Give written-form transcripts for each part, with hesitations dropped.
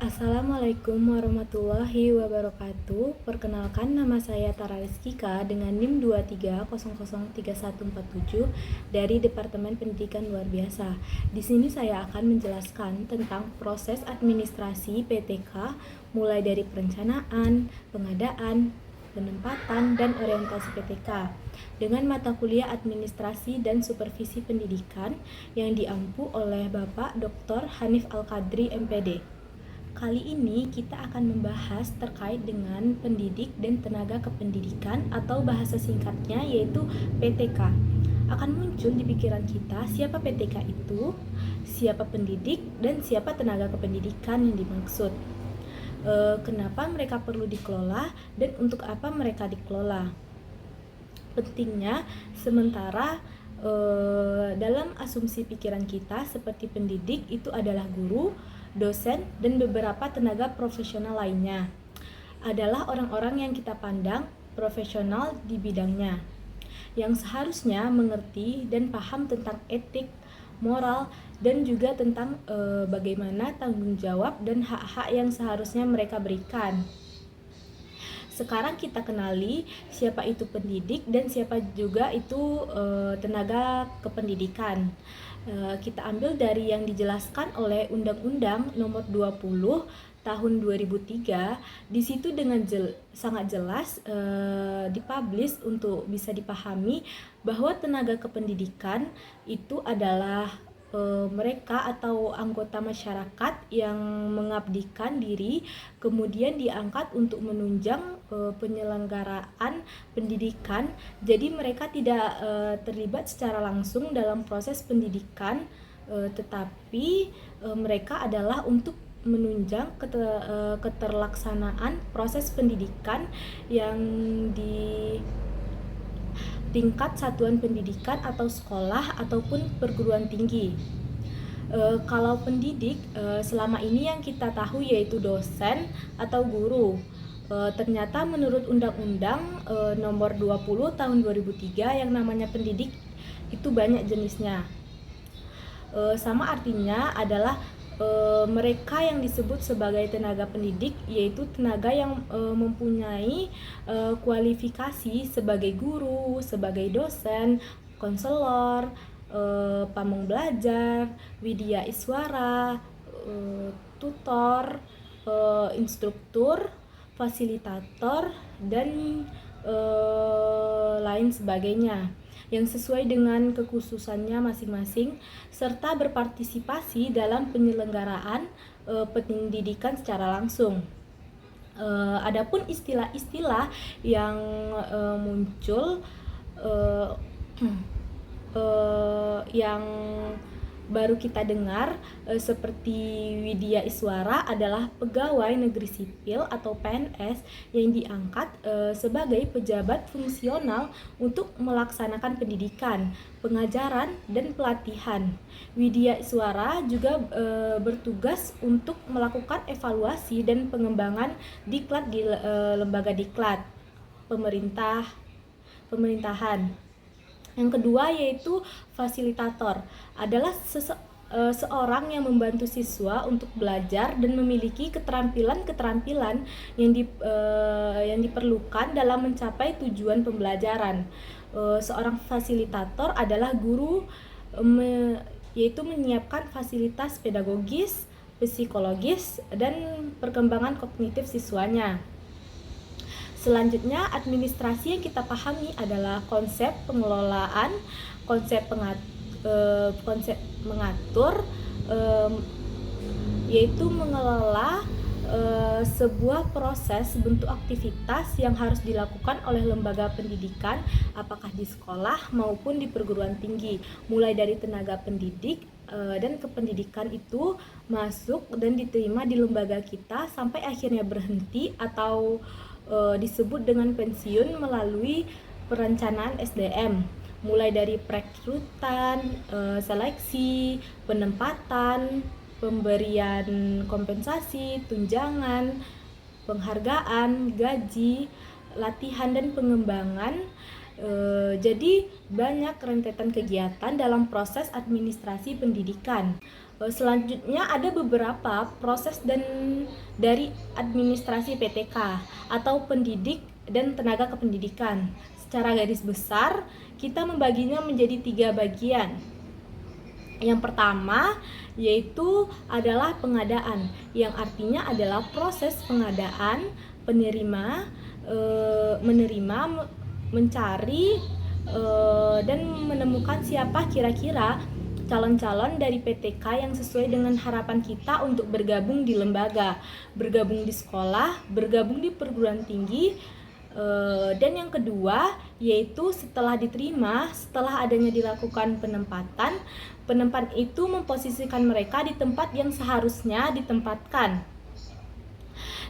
Assalamualaikum warahmatullahi wabarakatuh. Perkenalkan, nama saya Tara Rizkika dengan NIM 23003147 dari Departemen Pendidikan Luar Biasa. Di sini saya akan menjelaskan tentang proses administrasi PTK mulai dari perencanaan, pengadaan, penempatan, dan orientasi PTK dengan mata kuliah Administrasi dan Supervisi Pendidikan yang diampu oleh Bapak Dr. Hanif Al-Qadri, MPD. Kali ini kita akan membahas terkait dengan pendidik dan tenaga kependidikan atau bahasa singkatnya yaitu PTK. Akan muncul di pikiran kita siapa PTK itu, siapa pendidik, dan siapa tenaga kependidikan yang dimaksud. Kenapa mereka perlu dikelola dan untuk apa mereka dikelola. Pentingnya, sementara dalam asumsi pikiran kita seperti pendidik itu adalah guru, dosen, dan beberapa tenaga profesional lainnya adalah orang-orang yang kita pandang profesional di bidangnya, yang seharusnya mengerti dan paham tentang etik, moral, dan juga tentang bagaimana tanggung jawab dan hak-hak yang seharusnya mereka berikan. Sekarang kita kenali siapa itu pendidik dan siapa juga itu tenaga kependidikan. Kita ambil dari yang dijelaskan oleh Undang-Undang Nomor 20 Tahun 2003. Di situ dengan sangat jelas dipublish untuk bisa dipahami bahwa tenaga kependidikan itu adalah mereka atau anggota masyarakat yang mengabdikan diri kemudian diangkat untuk menunjang penyelenggaraan pendidikan. Jadi mereka tidak terlibat secara langsung dalam proses pendidikan, tetapi mereka adalah untuk menunjang keterlaksanaan proses pendidikan yang di tingkat satuan pendidikan atau sekolah ataupun perguruan tinggi. Kalau pendidik selama ini yang kita tahu yaitu dosen atau guru. Ternyata menurut Undang-Undang Nomor 20 Tahun 2003 yang namanya pendidik itu banyak jenisnya. Sama artinya adalah mereka yang disebut sebagai tenaga pendidik yaitu tenaga yang mempunyai kualifikasi sebagai guru, sebagai dosen, konselor, pamong belajar, widya iswara, tutor, instruktur, fasilitator, dan lain sebagainya yang sesuai dengan kekhususannya masing-masing serta berpartisipasi dalam penyelenggaraan pendidikan secara langsung. Adapun istilah-istilah yang muncul yang baru kita dengar seperti widya iswara adalah pegawai negeri sipil atau PNS yang diangkat sebagai pejabat fungsional untuk melaksanakan pendidikan, pengajaran, dan pelatihan. Widya iswara juga bertugas untuk melakukan evaluasi dan pengembangan diklat di lembaga diklat pemerintahan. Yang kedua yaitu fasilitator, adalah seorang yang membantu siswa untuk belajar dan memiliki keterampilan-keterampilan yang diperlukan dalam mencapai tujuan pembelajaran. Seorang fasilitator adalah guru, yaitu menyiapkan fasilitas pedagogis, psikologis, dan perkembangan kognitif siswanya. Selanjutnya, administrasi yang kita pahami adalah konsep pengelolaan, konsep mengatur, yaitu mengelola sebuah proses bentuk aktivitas yang harus dilakukan oleh lembaga pendidikan, apakah di sekolah maupun di perguruan tinggi, mulai dari tenaga pendidik dan kependidikan itu masuk dan diterima di lembaga kita sampai akhirnya berhenti atau disebut dengan pensiun melalui perencanaan SDM, mulai dari perekrutan, seleksi, penempatan, pemberian kompensasi, tunjangan, penghargaan, gaji, latihan, dan pengembangan. Jadi banyak rentetan kegiatan dalam proses administrasi pendidikan. Selanjutnya ada beberapa proses dan dari administrasi PTK atau pendidik dan tenaga kependidikan. Secara garis besar, kita membaginya menjadi 3 bagian. Yang pertama yaitu adalah pengadaan, yang artinya adalah proses pengadaan, menerima, mencari, dan menemukan siapa kira-kira calon-calon dari PTK yang sesuai dengan harapan kita untuk bergabung di lembaga, bergabung di sekolah, bergabung di perguruan tinggi. Dan yang kedua yaitu setelah diterima, setelah adanya dilakukan penempatan, penempat itu memposisikan mereka di tempat yang seharusnya ditempatkan,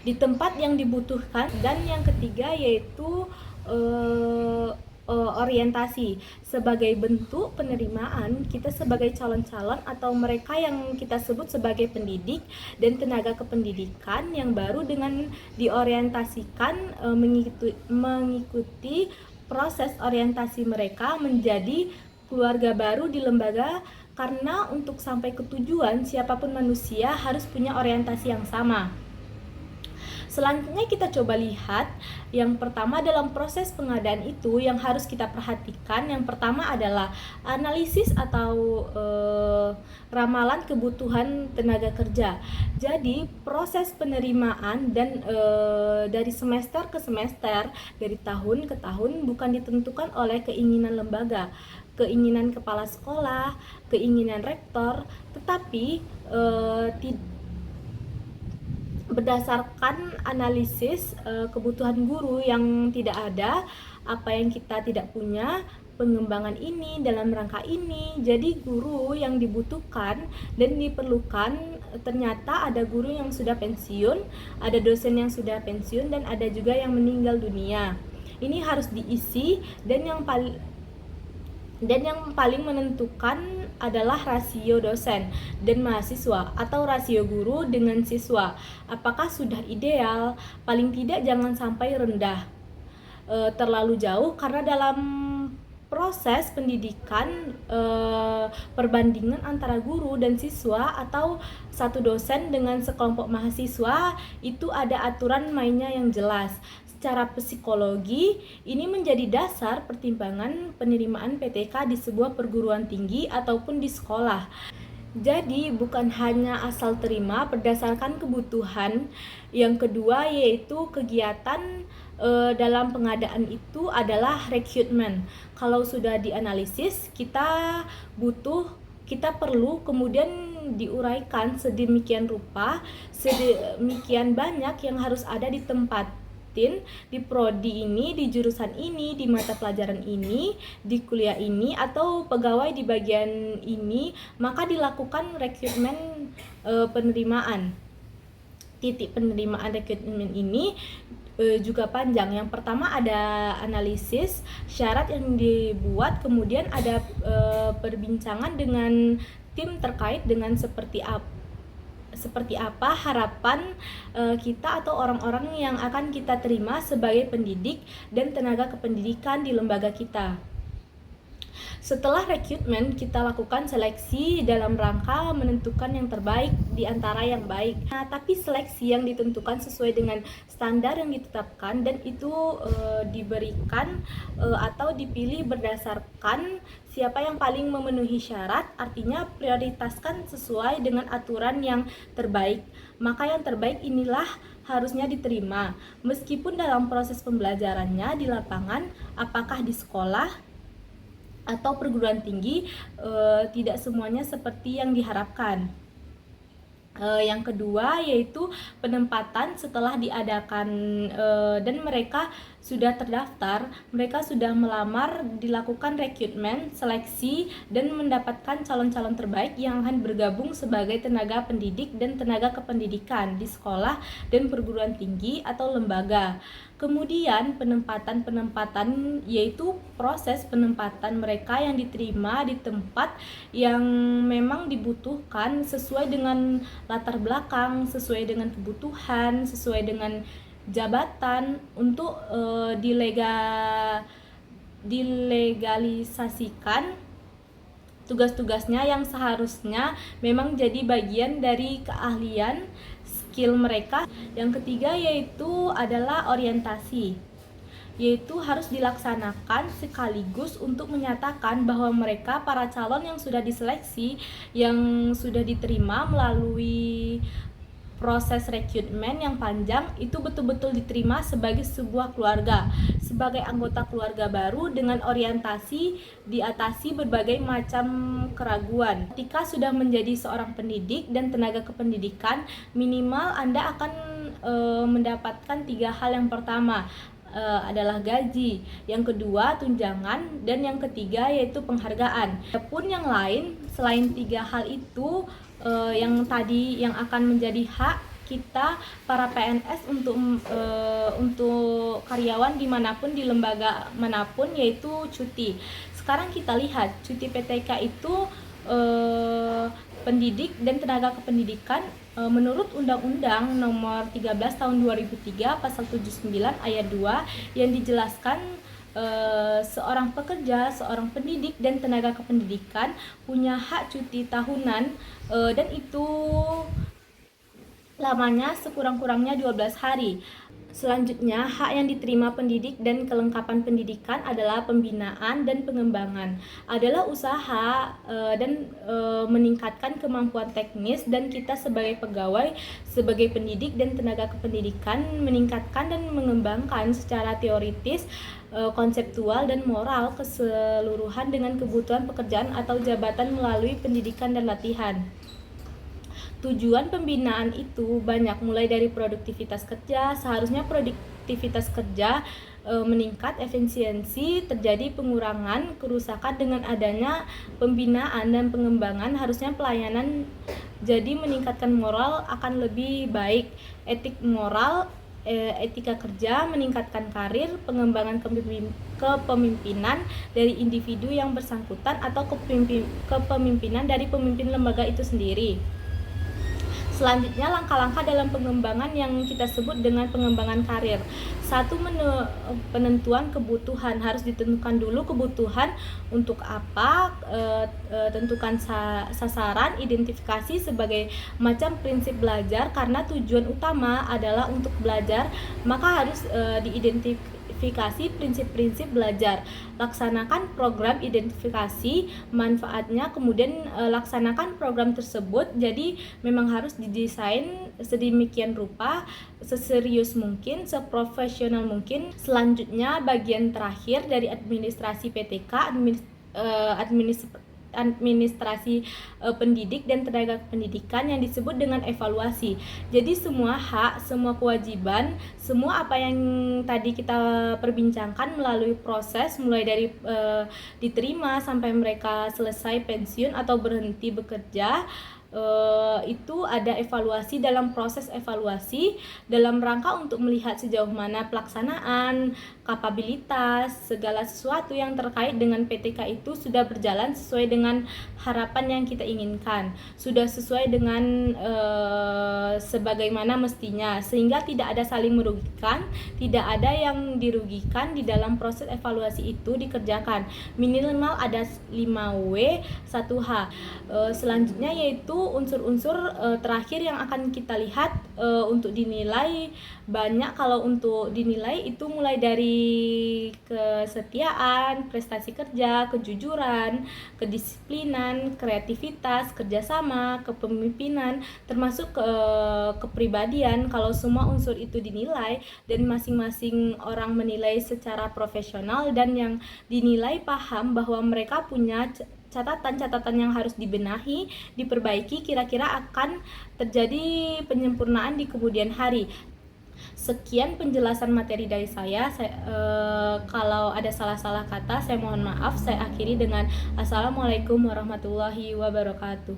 di tempat yang dibutuhkan. Dan yang ketiga yaitu orientasi sebagai bentuk penerimaan kita sebagai calon-calon atau mereka yang kita sebut sebagai pendidik dan tenaga kependidikan yang baru dengan diorientasikan mengikuti proses orientasi mereka menjadi keluarga baru di lembaga, karena untuk sampai ke tujuan siapapun manusia harus punya orientasi yang sama. Selanjutnya kita coba lihat yang pertama dalam proses pengadaan itu yang harus kita perhatikan. Yang pertama adalah analisis atau ramalan kebutuhan tenaga kerja. Jadi proses penerimaan dan dari semester ke semester, dari tahun ke tahun bukan ditentukan oleh keinginan lembaga, keinginan kepala sekolah, keinginan rektor, tetapi berdasarkan analisis kebutuhan guru yang tidak ada, apa yang kita tidak punya, pengembangan ini dalam rangka ini. Jadi guru yang dibutuhkan dan diperlukan, ternyata ada guru yang sudah pensiun, ada dosen yang sudah pensiun, dan ada juga yang meninggal dunia. Ini harus diisi, dan yang paling menentukan adalah rasio dosen dan mahasiswa atau rasio guru dengan siswa. Apakah sudah ideal? Paling tidak jangan sampai rendah terlalu jauh, karena dalam proses pendidikan perbandingan antara guru dan siswa atau satu dosen dengan sekelompok mahasiswa itu ada aturan mainnya yang jelas. Secara psikologi, ini menjadi dasar pertimbangan penerimaan PTK di sebuah perguruan tinggi ataupun di sekolah. Jadi bukan hanya asal terima berdasarkan kebutuhan. Yang kedua yaitu kegiatan dalam pengadaan itu adalah rekrutmen. Kalau sudah dianalisis, kita perlu kemudian diuraikan sedemikian rupa, sedemikian banyak yang harus ada di tempat di prodi ini, di jurusan ini, di mata pelajaran ini, di kuliah ini, atau pegawai di bagian ini, maka dilakukan rekrutmen penerimaan. Titik penerimaan rekrutmen ini juga panjang. Yang pertama ada analisis syarat yang dibuat, kemudian ada perbincangan dengan tim terkait dengan seperti apa harapan kita atau orang-orang yang akan kita terima sebagai pendidik dan tenaga kependidikan di lembaga kita. Setelah rekrutmen, kita lakukan seleksi dalam rangka menentukan yang terbaik di antara yang baik. Nah, tapi seleksi yang ditentukan sesuai dengan standar yang ditetapkan, dan itu diberikan atau dipilih berdasarkan siapa yang paling memenuhi syarat, artinya prioritaskan sesuai dengan aturan yang terbaik. Maka yang terbaik inilah harusnya diterima, meskipun dalam proses pembelajarannya di lapangan, apakah di sekolah atau perguruan tinggi, tidak semuanya seperti yang diharapkan. Yang kedua yaitu penempatan setelah diadakan dan mereka sudah terdaftar, mereka sudah melamar, dilakukan rekrutmen, seleksi, dan mendapatkan calon-calon terbaik yang akan bergabung sebagai tenaga pendidik dan tenaga kependidikan di sekolah dan perguruan tinggi atau lembaga. Kemudian penempatan yaitu proses penempatan mereka yang diterima di tempat yang memang dibutuhkan sesuai dengan latar belakang, sesuai dengan kebutuhan, sesuai dengan jabatan untuk dilegalisasikan tugas-tugasnya yang seharusnya memang jadi bagian dari keahlian skill mereka. Yang ketiga yaitu adalah orientasi, yaitu harus dilaksanakan sekaligus untuk menyatakan bahwa mereka para calon yang sudah diseleksi, yang sudah diterima melalui proses rekrutmen yang panjang, itu betul-betul diterima sebagai sebuah keluarga, sebagai anggota keluarga baru dengan orientasi diatasi berbagai macam keraguan. Ketika sudah menjadi seorang pendidik dan tenaga kependidikan, minimal Anda akan mendapatkan 3 hal. Yang pertama adalah gaji, yang kedua tunjangan, dan yang ketiga yaitu penghargaan. Adapun yang lain selain 3 hal itu yang tadi yang akan menjadi hak kita para PNS untuk karyawan dimanapun, di lembaga manapun, yaitu cuti. Sekarang kita lihat cuti PTK itu pendidik dan tenaga kependidikan menurut Undang-Undang Nomor 13 Tahun 2003 Pasal 79 Ayat 2 yang dijelaskan seorang pekerja, seorang pendidik dan tenaga kependidikan punya hak cuti tahunan, dan itu lamanya sekurang-kurangnya 12 hari. Selanjutnya, hak yang diterima pendidik dan kelengkapan pendidikan adalah pembinaan dan pengembangan. Adalah usaha dan meningkatkan kemampuan teknis, dan kita sebagai pegawai, sebagai pendidik dan tenaga kependidikan meningkatkan dan mengembangkan secara teoritis, konseptual dan moral keseluruhan dengan kebutuhan pekerjaan atau jabatan melalui pendidikan dan latihan. Tujuan pembinaan itu banyak, mulai dari produktivitas kerja. Seharusnya produktivitas kerja meningkat, efisiensi terjadi, pengurangan kerusakan dengan adanya pembinaan dan pengembangan. Harusnya pelayanan jadi meningkatkan moral akan lebih baik, etik moral, etika kerja, meningkatkan karir, pengembangan kepemimpinan dari individu yang bersangkutan atau kepemimpinan dari pemimpin lembaga itu sendiri. Selanjutnya, langkah-langkah dalam pengembangan yang kita sebut dengan pengembangan karir. 1. Penentuan kebutuhan. Harus ditentukan dulu kebutuhan untuk apa, tentukan sasaran, identifikasi sebagai macam prinsip belajar. Karena tujuan utama adalah untuk belajar, maka harus diidentifikasi prinsip-prinsip belajar. Laksanakan program identifikasi manfaatnya, kemudian laksanakan program tersebut. Jadi memang harus didesain sedemikian rupa, seserius mungkin, seprofesional mungkin. Selanjutnya, bagian terakhir dari administrasi PTK, administrasi pendidik dan tenaga pendidikan yang disebut dengan evaluasi. Jadi semua hak, semua kewajiban, semua apa yang tadi kita perbincangkan melalui proses, mulai dari diterima sampai mereka selesai pensiun atau berhenti bekerja, itu ada evaluasi. Dalam proses evaluasi dalam rangka untuk melihat sejauh mana pelaksanaan, kapabilitas, segala sesuatu yang terkait dengan PTK itu sudah berjalan sesuai dengan harapan yang kita inginkan, sudah sesuai dengan sebagaimana mestinya, sehingga tidak ada saling merugikan, tidak ada yang dirugikan di dalam proses evaluasi itu dikerjakan. Minimal ada 5W, 1H. Selanjutnya yaitu unsur-unsur terakhir yang akan kita lihat untuk dinilai. Banyak kalau untuk dinilai itu mulai dari kesetiaan, prestasi kerja, kejujuran, kedisiplinan, kreativitas, kerjasama, kepemimpinan, termasuk kepribadian. Kalau semua unsur itu dinilai dan masing-masing orang menilai secara profesional dan yang dinilai paham bahwa mereka punya catatan-catatan yang harus dibenahi, diperbaiki, kira-kira akan terjadi penyempurnaan di kemudian hari. Sekian penjelasan materi dari saya. Kalau ada salah-salah kata, saya mohon maaf. Saya akhiri dengan Assalamualaikum warahmatullahi wabarakatuh.